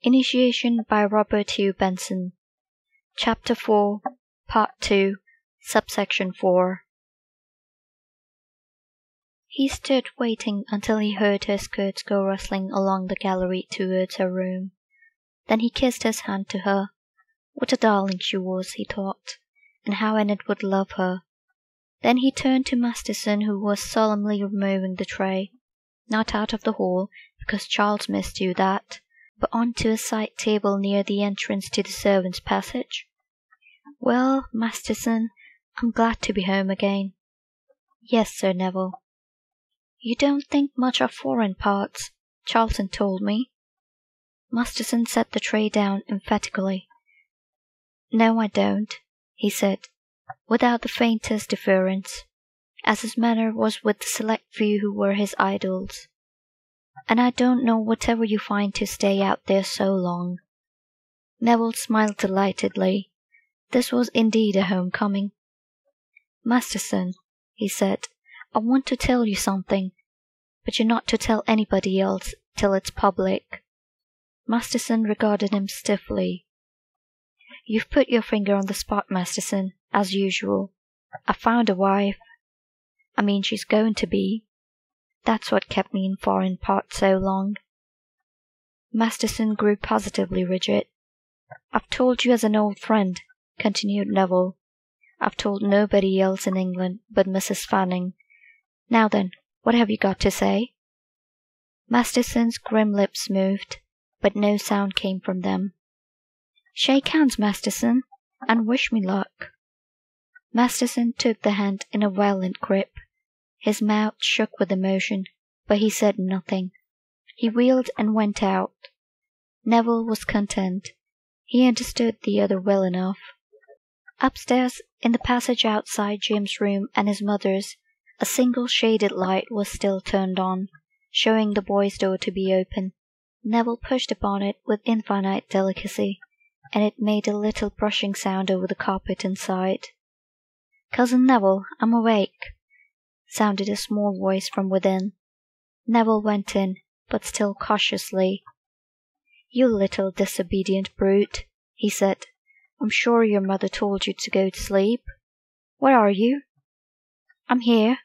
Initiation by Robert Hugh Benson. Chapter 4, Part 2, Subsection 4. He stood waiting until he heard her skirts go rustling along the gallery towards her room. Then he kissed his hand to her. What a darling she was, he thought, and how Enid would love her. Then he turned to Masterson, who was solemnly removing the tray, not out of the hall, because Charles must do that, but on to a side table near the entrance to the servants' passage. "Well, Masterson, I'm glad to be home again." "Yes, Sir Neville." "You don't think much of foreign parts, Charlton told me." Masterson set the tray down emphatically. "No, I don't," he said, without the faintest deference, as his manner was with the select few who were his idols. "And I don't know whatever you find to stay out there so long." Neville smiled delightedly. This was indeed a homecoming. "Masterson," he said, "I want to tell you something, but you're not to tell anybody else till it's public." Masterson regarded him stiffly. "You've put your finger on the spot, Masterson, as usual. I've found a wife. I mean, she's going to be. That's what kept me in foreign parts so long." Masterson grew positively rigid. "I've told you as an old friend," continued Neville. "I've told nobody else in England but Mrs. Fanning. Now then, what have you got to say?" Masterson's grim lips moved, but no sound came from them. "Shake hands, Masterson, and wish me luck." Masterson took the hand in a violent grip. His mouth shook with emotion, but he said nothing. He wheeled and went out. Neville was content. He understood the other well enough. Upstairs, in the passage outside Jim's room and his mother's, a single shaded light was still turned on, showing the boys' door to be open. Neville pushed upon it with infinite delicacy, and it made a little brushing sound over the carpet inside. "Cousin Neville, I'm awake," sounded a small voice from within. Neville went in, but still cautiously. "You little disobedient brute," he said. "I'm sure your mother told you to go to sleep. Where are you?" "I'm here."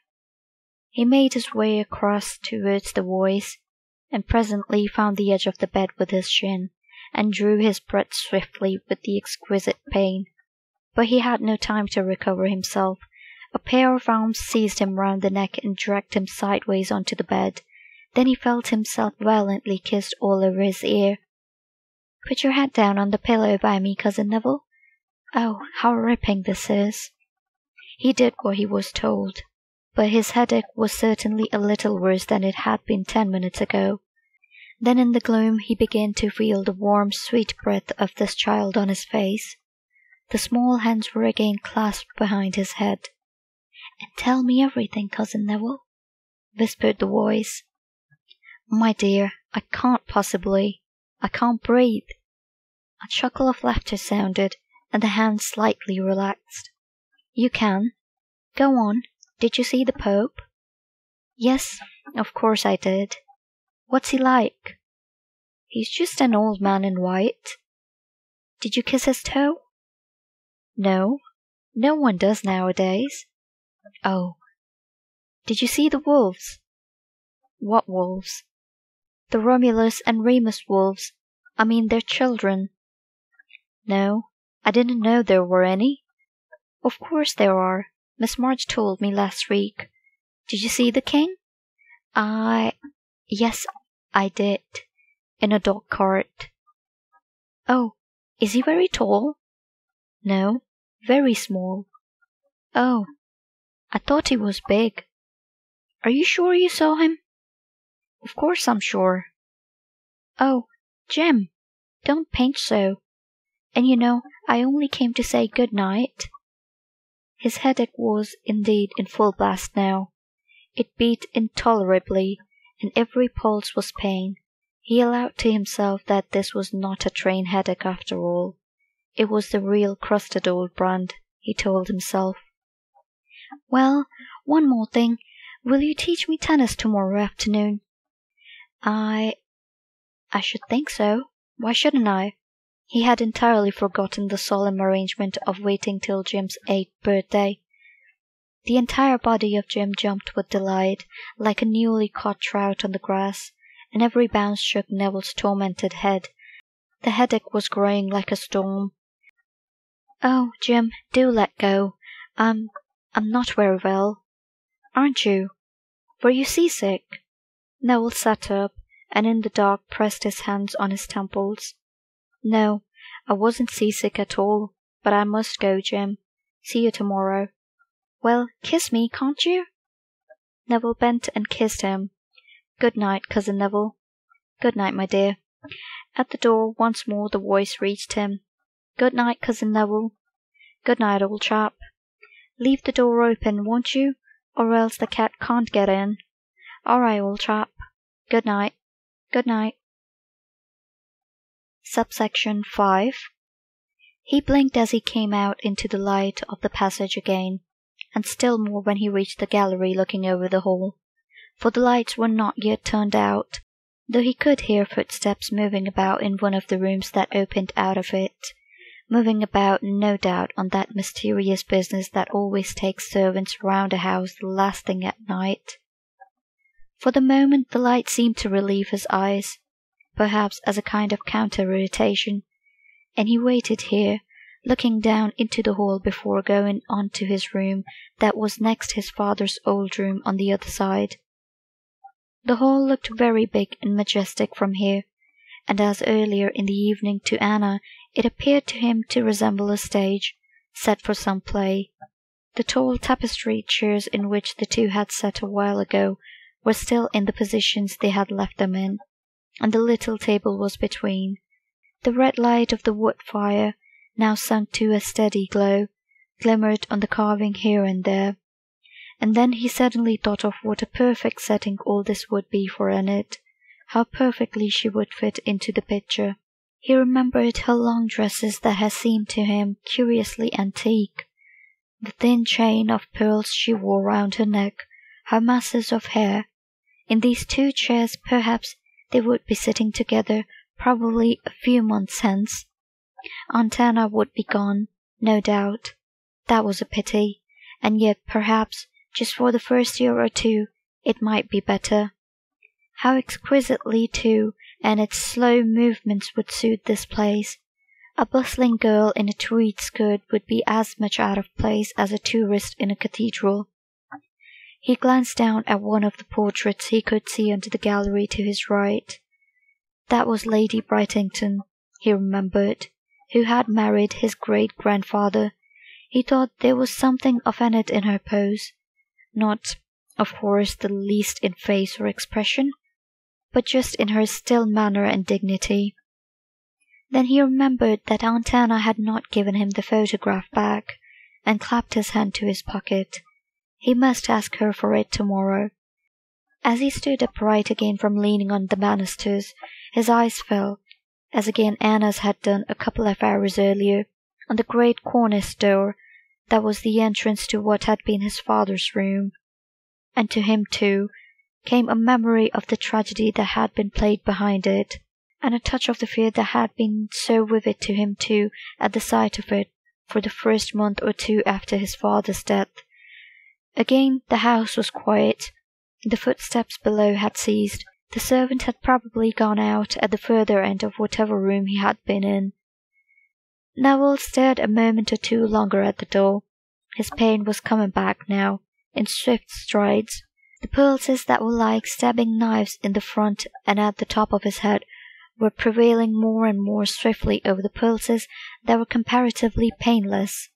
He made his way across towards the voice, and presently found the edge of the bed with his shin, and drew his breath swiftly with the exquisite pain. But he had no time to recover himself. A pair of arms seized him round the neck and dragged him sideways onto the bed. Then he felt himself violently kissed all over his ear. "Put your head down on the pillow by me, Cousin Neville. Oh, how ripping this is." He did what he was told, but his headache was certainly a little worse than it had been 10 minutes ago. Then in the gloom he began to feel the warm, sweet breath of this child on his face. The small hands were again clasped behind his head. "And tell me everything, Cousin Neville," whispered the voice. "My dear, I can't possibly. I can't breathe." A chuckle of laughter sounded, and the hands slightly relaxed. "You can. Go on. Did you see the Pope?" "Yes, of course I did." "What's he like?" "He's just an old man in white." "Did you kiss his toe?" "No. No one does nowadays." "Oh." "Did you see the wolves?" "What wolves?" "The Romulus and Remus wolves. I mean their children." "No, I didn't know there were any." "Of course there are. Miss March told me last week. Did you see the king?" Yes, I did. In a dog cart." "Oh, is he very tall?" "No, very small." "Oh, I thought he was big." "Are you sure you saw him?" "Of course I'm sure." "Oh, Jim, don't paint so. And you know, I only came to say good night." His headache was indeed in full blast now. It beat intolerably, and every pulse was pain. He allowed to himself that this was not a train headache after all. It was the real crusted old brand, he told himself. "Well, one more thing. Will you teach me tennis tomorrow afternoon?" I should think so. Why shouldn't I? He had entirely forgotten the solemn arrangement of waiting till Jim's 8th birthday. The entire body of Jim jumped with delight, like a newly caught trout on the grass, and every bounce shook Neville's tormented head. The headache was growing like a storm. "Oh, Jim, do let go. I'm not very well." "Aren't you? Were you seasick?" Neville sat up, and in the dark pressed his hands on his temples. "No, I wasn't seasick at all, but I must go, Jim. See you tomorrow." "Well, kiss me, can't you?" Neville bent and kissed him. "Good night, Cousin Neville." "Good night, my dear." At the door once more the voice reached him. "Good night, Cousin Neville." "Good night, old chap." "Leave the door open, won't you, or else the cat can't get in." "All right, old chap. Good night." "Good night." Subsection 5. He blinked as he came out into the light of the passage again, and still more when he reached the gallery looking over the hall, for the lights were not yet turned out, though he could hear footsteps moving about in one of the rooms that opened out of it, moving about no doubt on that mysterious business that always takes servants round a house the last thing at night. For the moment the light seemed to relieve his eyes, perhaps as a kind of counter-irritation, and he waited here, looking down into the hall before going on to his room that was next his father's old room on the other side. The hall looked very big and majestic from here, and as earlier in the evening to Anna it appeared to him to resemble a stage, set for some play. The tall tapestried chairs in which the two had sat a while ago were still in the positions they had left them in, and the little table was between. The red light of the wood fire, now sunk to a steady glow, glimmered on the carving here and there. And then he suddenly thought of what a perfect setting all this would be for Enid, how perfectly she would fit into the picture. He remembered her long dresses that had seemed to him curiously antique, the thin chain of pearls she wore round her neck, her masses of hair. In these two chairs perhaps they would be sitting together, probably a few months hence. Aunt Anna would be gone, no doubt. That was a pity, and yet perhaps, just for the first year or two, it might be better. How exquisitely, too, and its slow movements would suit this place. A bustling girl in a tweed skirt would be as much out of place as a tourist in a cathedral. He glanced down at one of the portraits he could see under the gallery to his right. That was Lady Brightington, he remembered, who had married his great-grandfather. He thought there was something of Enid in her pose, not, of course, the least in face or expression, but just in her still manner and dignity. Then he remembered that Aunt Anna had not given him the photograph back, and clapped his hand to his pocket. He must ask her for it tomorrow. As he stood upright again from leaning on the banisters, his eyes fell, as again Anna's had done a couple of hours earlier, on the great cornice door that was the entrance to what had been his father's room. And to him, too, came a memory of the tragedy that had been played behind it, and a touch of the fear that had been so vivid to him, too, at the sight of it, for the first month or two after his father's death. Again the house was quiet. The footsteps below had ceased. The servant had probably gone out at the further end of whatever room he had been in. Neville stared a moment or two longer at the door. His pain was coming back now, in swift strides. The pulses that were like stabbing knives in the front and at the top of his head were prevailing more and more swiftly over the pulses that were comparatively painless.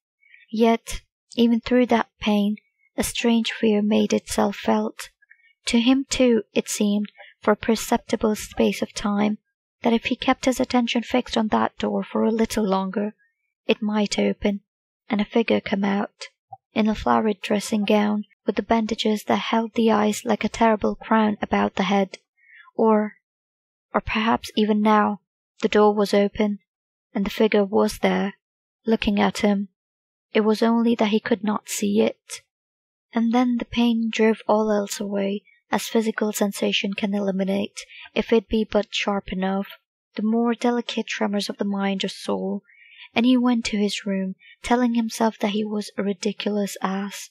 Yet, even through that pain, a strange fear made itself felt. To him, too, it seemed, for a perceptible space of time, that if he kept his attention fixed on that door for a little longer, it might open, and a figure come out, in a flowered dressing gown, with the bandages that held the eyes like a terrible crown about the head. Or perhaps even now, the door was open, and the figure was there, looking at him. It was only that he could not see it. And then the pain drove all else away, as physical sensation can eliminate, if it be but sharp enough. the more delicate tremors of the mind or soul, and he went to his room, telling himself that he was a ridiculous ass,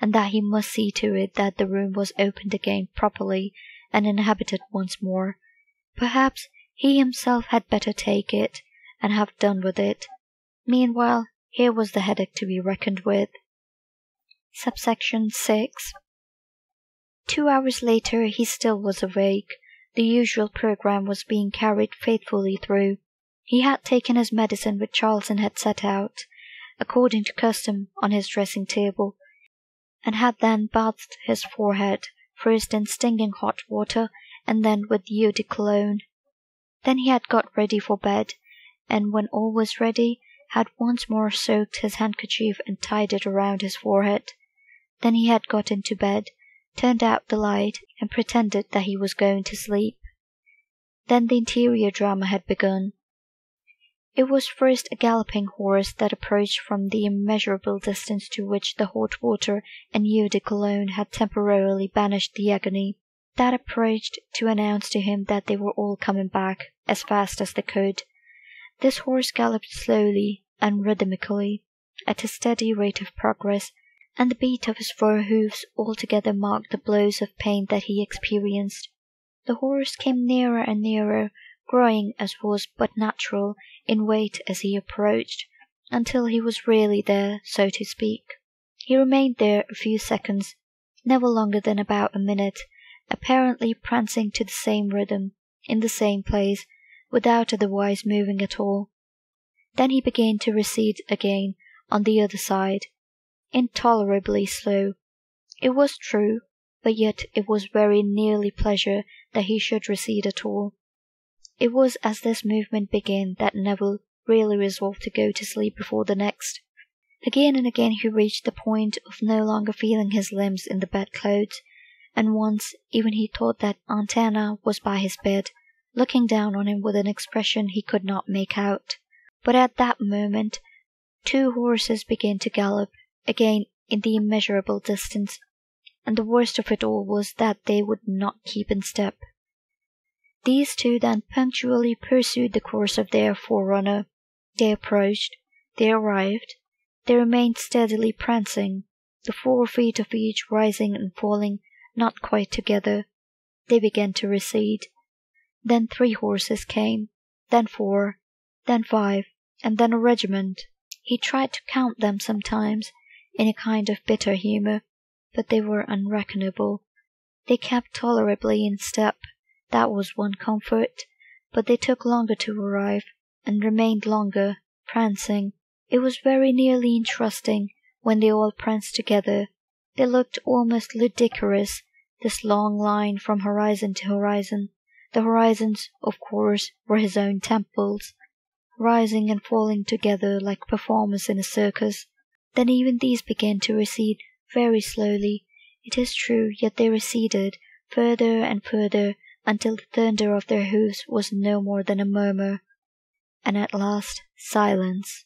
and that he must see to it that the room was opened again properly and inhabited once more. Perhaps he himself had better take it, and have done with it. Meanwhile, here was the headache to be reckoned with. Subsection 6. 2 hours later he still was awake. The usual programme was being carried faithfully through. He had taken his medicine which Charlton had set out, according to custom, on his dressing-table, and had then bathed his forehead, first in stinging hot water, and then with eau de cologne. Then he had got ready for bed, and when all was ready, had once more soaked his handkerchief and tied it around his forehead. Then he had got into bed, turned out the light, and pretended that he was going to sleep. Then the interior drama had begun. It was first a galloping horse that approached from the immeasurable distance to which the hot water and eau de cologne had temporarily banished the agony. That approached to announce to him that they were all coming back as fast as they could. This horse galloped slowly and rhythmically, at a steady rate of progress, and the beat of his fur hoofs altogether marked the blows of pain that he experienced. The horse came nearer and nearer, growing, as was but natural, in weight as he approached, until he was really there, so to speak. He remained there a few seconds, never longer than about a minute, apparently prancing to the same rhythm, in the same place, without otherwise moving at all. Then he began to recede again, on the other side, intolerably slow. It was true, but yet it was very nearly pleasure that he should recede at all. It was as this movement began that Neville really resolved to go to sleep before the next. Again and again he reached the point of no longer feeling his limbs in the bedclothes, and once even he thought that Aunt Anna was by his bed, looking down on him with an expression he could not make out. But at that moment 2 horses began to gallop, again in the immeasurable distance, and the worst of it all was that they would not keep in step. These 2 then punctually pursued the course of their forerunner. They approached, they arrived, they remained steadily prancing, the 4 feet of each rising and falling not quite together. They began to recede. Then 3 horses came, then 4, then 5, and then a regiment. He tried to count them sometimes, in a kind of bitter humour, but they were unreckonable. They kept tolerably in step, that was one comfort, but they took longer to arrive, and remained longer, prancing. It was very nearly interesting when they all pranced together. They looked almost ludicrous, this long line from horizon to horizon. The horizons, of course, were his own temples, rising and falling together like performers in a circus. Then even these began to recede very slowly. It is true, yet they receded further and further, until the thunder of their hoofs was no more than a murmur, and at last silence.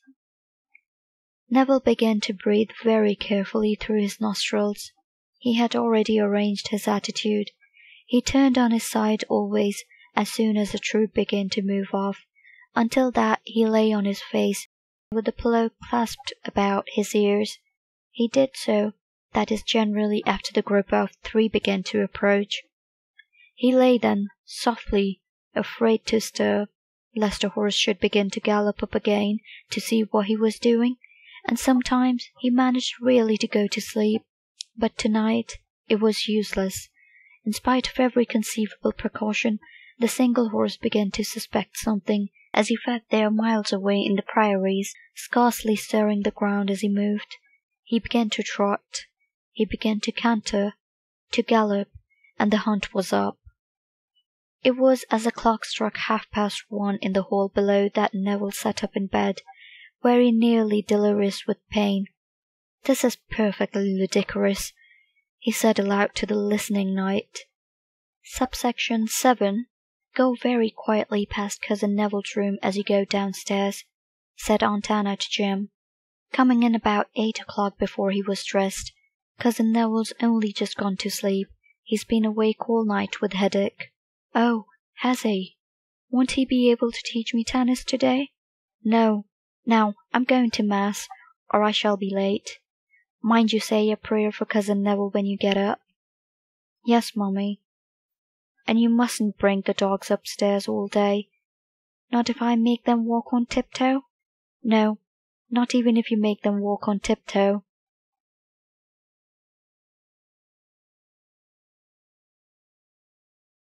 Neville began to breathe very carefully through his nostrils. He had already arranged his attitude. He turned on his side always as soon as the troop began to move off. Until that he lay on his face, with the pillow clasped about his ears. He did so, that is generally after the group of 3 began to approach. He lay then, softly, afraid to stir, lest the horse should begin to gallop up again to see what he was doing, and sometimes he managed really to go to sleep, but tonight it was useless. In spite of every conceivable precaution, the single horse began to suspect something, as he fed there miles away in the prairies, scarcely stirring the ground as he moved. He began to trot, he began to canter, to gallop, and the hunt was up. It was as the clock struck 1:30 in the hall below that Neville sat up in bed, very nearly delirious with pain. "This is perfectly ludicrous," he said aloud to the listening night. Subsection 7. "Go very quietly past Cousin Neville's room as you go downstairs," said Aunt Anna to Jim, coming in about 8 o'clock before he was dressed. "Cousin Neville's only just gone to sleep. He's been awake all night with headache." "Oh, has he?" Won't he be able to teach me tennis today? No. Now, I'm going to Mass, or I shall be late. Mind you say a prayer for Cousin Neville when you get up. Yes, Mummy. And you mustn't bring the dogs upstairs all day. Not if I make them walk on tiptoe? No, not even if you make them walk on tiptoe.